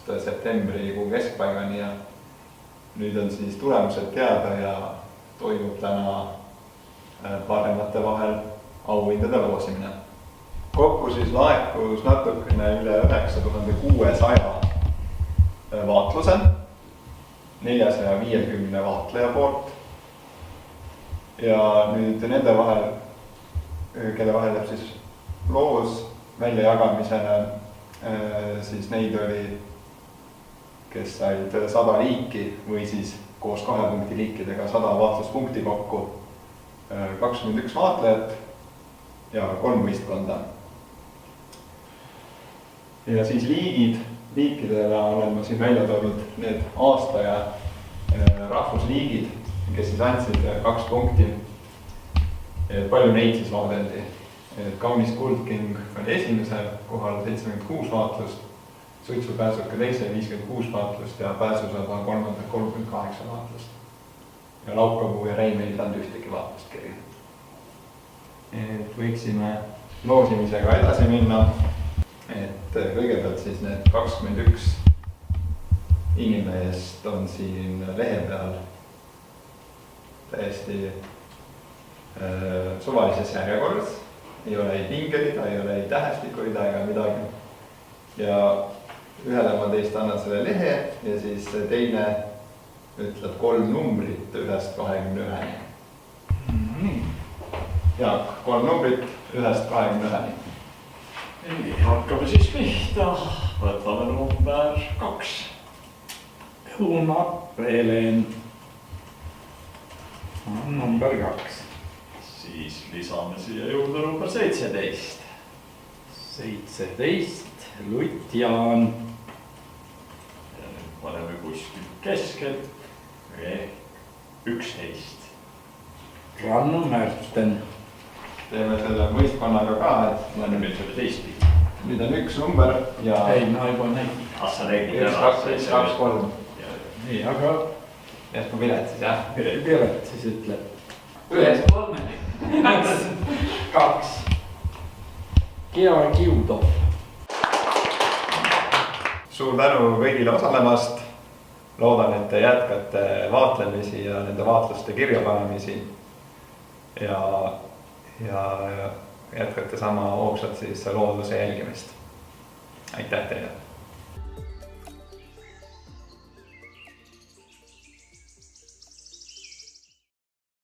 augustist septembrikuu keskpaigani ja nüüd on siis tulemused teada ja toimub täna paremate vahel auhindade loosimine. Kokku siis laekus natukene üle 9600 vaatluse, 450 vaatleja poolt. Ja nüüd nende vahel, kelle vahel jääb siis loos välja jagamisele, siis neid oli, kes said 100 liiki või siis koos 2 punkti liikidega 100 vaatluspunkti kokku, 21 vaatlejat ja 3 võistkonda. Ja siis liikidele olen ma siin välja toonud need aasta ja rahvusliigid, kes siis andsid 2 punkti. Palju neid siis vaadeldi. Kaunis Kuldking oli esimesel kohal 76 vaatlust, Suitsupääsuke teise 56 vaatlust ja Pääsusada kolmandal 38 vaatlust. Ja Laukapuu ja Rein ei saanud ühtegi vaatlust kirja. Võiksime loosimisega edasi minna. Kõigepealt siis need 21 inimest on siin lehe peal täiesti suvalises järjekorras. Ei ole ei pingerida, ei ole ei tähestikurida ega midagi. Ja ühele ma teist annan selle lehe ja siis teine ütleb 3 numbrit 1-21. Jaak, 3 numbrit 1-21. Hakkame siis pihta. Võtame number 2. Gunnar Reelen. Number 2. Siis lisame siia juurde number 17. 17. Lutt Jaan. Ja nüüd paneme kuskil keskelt. 11. Rannu Märten. Teeme selle võistkonnaga ka, et ma nüüd selle teistpidi. Nüüd on 1 number ja... Ei, ma juba nägin. Assa räägid 1, 2, 3. Nii, aga... Jätku Piret siis, jah? Piret siis ütleb. 1-3. 2. Georg Judov. Suur tänu kõigile osalemast. Loodan, et te jätkate vaatlemisi ja nende vaatluste kirjapanemisi. Ja jätkate sama hoogsalt siis looduse jälgimist. Aitäh teile!